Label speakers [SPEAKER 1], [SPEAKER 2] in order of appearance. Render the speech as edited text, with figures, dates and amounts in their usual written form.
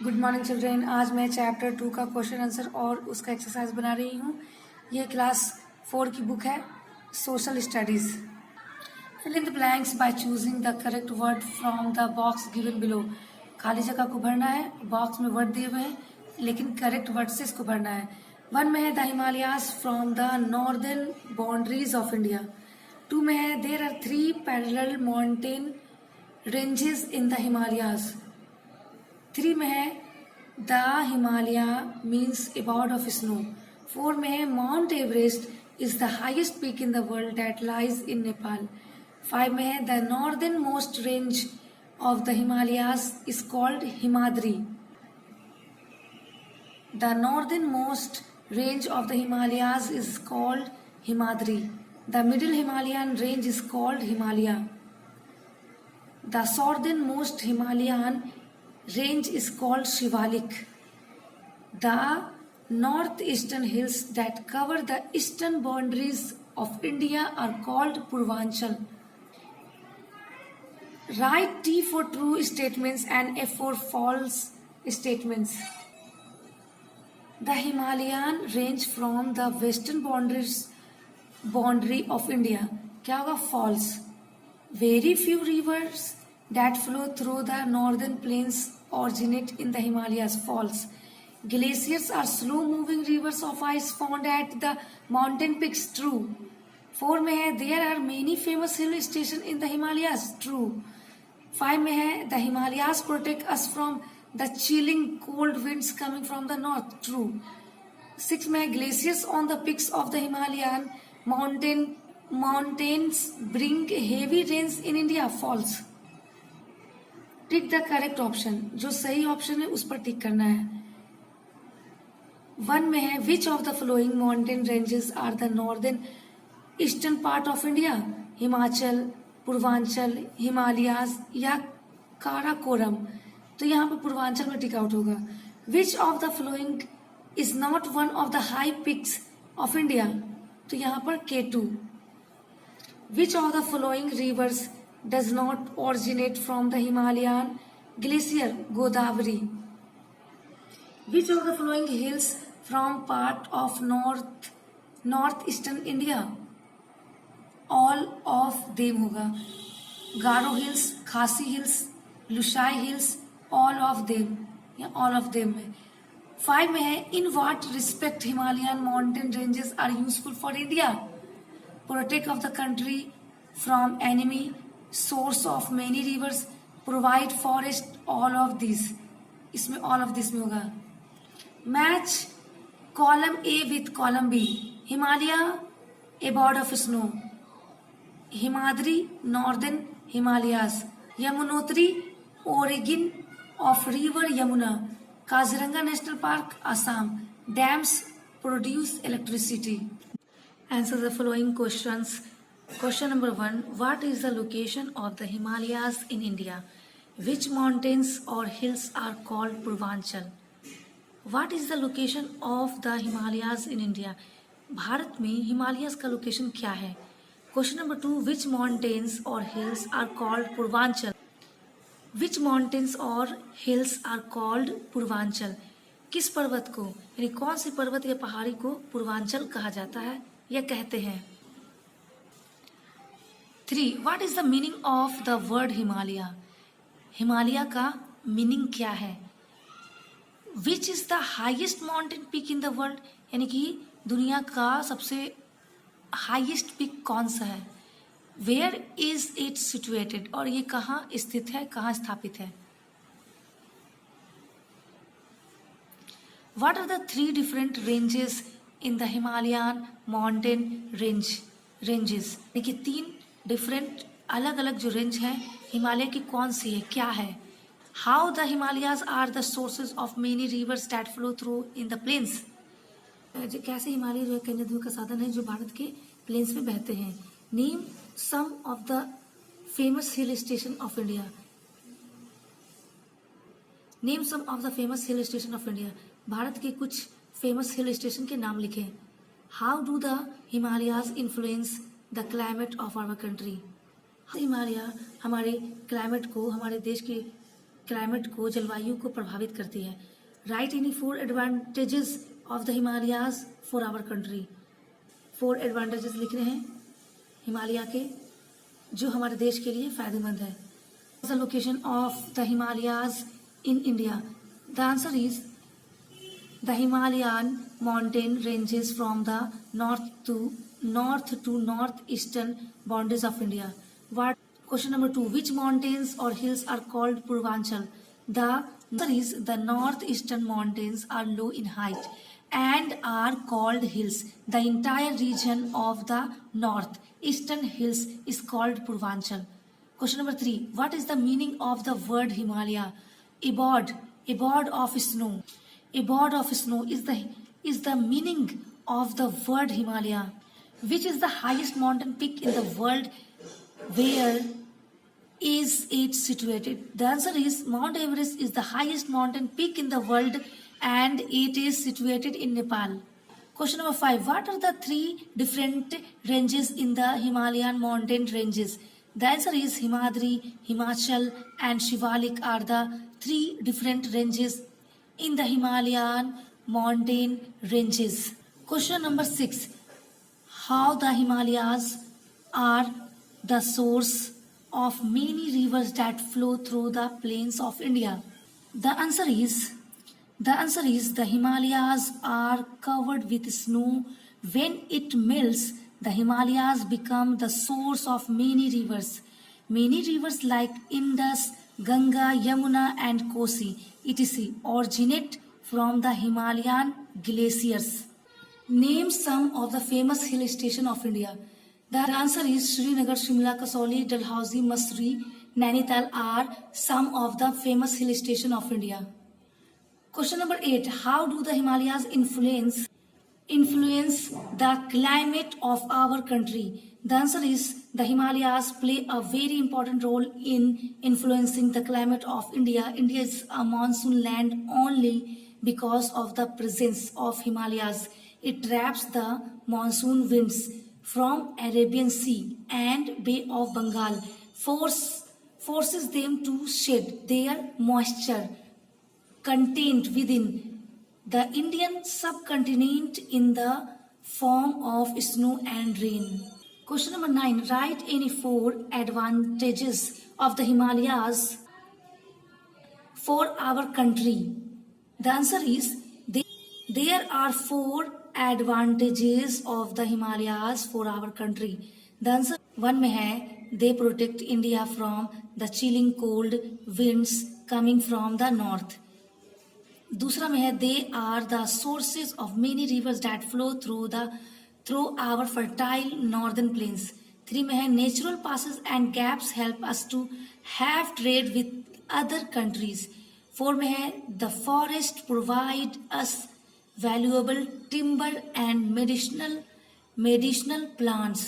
[SPEAKER 1] Good morning children. आज मैं chapter 2 का क्वेश्चन आंसर और उसका एक्सरसाइज बना रही हूँ। ये क्लास 4 की बुक है, social studies. Fill in the blanks by choosing the correct word from the box given below. खाली जगह को भरना है। बॉक्स में वर्ड दिए हुए हैं, लेकिन करेक्ट वर्ड से इसको भरना है। 1 में है the Himalayas from the northern boundaries of India. 2 में है there are 3 parallel mountain ranges in the Himalayas. 3 में है the Himalaya means about of snow. 4 में है mount Everest is the highest peak in the world that lies in Nepal. 5 में है the northern most range of the Himalayas is called Himadri. The northern most range of the Himalayas is called Himadri. The middle Himalayan range is called Himalaya. The southernmost Himalayan range is called Shivalik. The northeastern hills that cover the eastern boundaries of India are called Purvanchal. Write T for true statements and F for false statements. The Himalayan range from the western boundary of India. क्या होगा? False. Very few rivers that flow through the northern plains originate in the Himalayas. False. Glaciers are slow-moving rivers of ice found at the mountain peaks. True. 4 में है there are many famous hill stations in the Himalayas. True. 5 में है the Himalayas protect us from the chilling cold winds coming from the north. True. 6 में है glaciers on the peaks of the Himalayan mountains bring heavy rains in India. False. Tick the correct option. जो सही option है उस पर टिक करना है। 1 में है which of the following mountain ranges are the northern eastern part of India. Himachal, Purvanchal, Himalayas या काराकोरम। तो यहाँ पर पूर्वांचल में टिक आउट होगा। Which of the following is not one of the high peaks of India. तो यहाँ पर K2। Which of the following rivers does not originate from the Himalayan glacier? Godavari. Which of the following hills form part of northeastern India? All of them होगा। Garo hills, Khasi hills, Lushai hills, all of them या all of them में। 5 में है in what respect Himalayan mountain ranges are useful for India? Protect of the country from enemy, source of many rivers, provide forest, all of these। इसमें all of this में होगा। Match column A with column B। Himalaya abode of snow। Himadri northern Himalayas। Yamunotri origin of river Yamuna। Kaziranga National Park, Assam। Dams produce electricity। Answer the following questions. Question number 1. What is the location of the Himalayas in India? Which mountains or hills are called Purvanchal? What is the location of the Himalayas in India? Bharat में Himalayas का location क्या है? Question number 2. Which mountains or hills are called Purvanchal? Which mountains or hills are called Purvanchal? किस पर्वत को यानी कौन सी पर्वत या पहाड़ी को पूर्वांचल कहा जाता है या कहते हैं? 3. What is the meaning of the word Himalaya? Himalaya का मीनिंग क्या है? Which is the highest mountain peak in the world? यानी कि दुनिया का सबसे हाईएस्ट पिक कौन सा है? Where is it situated? और ये कहाँ स्थित है, कहाँ स्थापित है? What are the 3 different ranges in the Himalayan mountain ranges? देखिए 3 डिफरेंट अलग अलग जो रेंज है हिमालय की कौन सी है, क्या है? How the Himalayas are the sources of many rivers that flow through in the plains? कैसे हिमालय जो है कन्या द्वीप का साधन है जो भारत के प्लेन्स में बहते हैं। Name some of the famous hill station of India. Name some of the famous hill station of India. Bharat के कुछ फेमस हिल स्टेशन के नाम लिखें। How do the Himalayas influence the climate of our country. Himalaya हमारे climate को, हमारे देश के क्लाइमेट को, जलवायु को प्रभावित करती है। Write any 4 advantages of the Himalayas for our country. 4 advantages लिख रहे हैं हिमालय के जो हमारे देश के लिए फायदेमंद है। The location of the Himalayas in India. The answer is the Himalayan mountain ranges from the north to northeastern boundaries of India. What question number 2? Which mountains or hills are called Purvanchal? The answer is the northeastern mountains are low in height and are called hills. The entire region of the northeastern hills is called Purvanchal. Question number 3. What is the meaning of the word Himalaya? A board of snow. A board of snow is the meaning of the word Himalaya. Which is the highest mountain peak in the world? Where is it situated? The answer is Mount Everest is the highest mountain peak in the world and it is situated in Nepal. Question number 5. What are the 3 different ranges in the Himalayan mountain ranges? The answer is Himadri, Himachal and Shivalik are the 3 different ranges in the Himalayan mountain ranges. Question number 6. How the Himalayas are the source of many rivers that flow through the plains of India? The answer is the Himalayas are covered with snow. When it melts, the Himalayas become the source of many rivers. Many rivers like Indus, Ganga, Yamuna and Kosi etc. originate from the Himalayan glaciers. Name some of the famous hill stations of India. The answer is Srinagar, Shimla, Kasauli, Dalhousie, Mussoorie, Nainital are some of the famous hill stations of India. Question number 8. How do the Himalayas influence the climate of our country? The answer is the Himalayas play a very important role in influencing the climate of India. India is a monsoon land only because of the presence of Himalayas. It traps the monsoon winds from Arabian Sea and Bay of Bengal, forces them to shed their moisture contained within the Indian subcontinent in the form of snow and rain. Question number 9. Write any 4 advantages of the Himalayas for our country. The answer is there are 4 advantages of the Himalayas for our country. The answer 1 में है they protect India from the chilling cold winds coming from the north. दूसरा में है they are the sources of many rivers that flow through our fertile northern plains. 3 में है natural passes and gaps help us to have trade with other countries. 4 में है the forest provide us valuable timber and medicinal plants.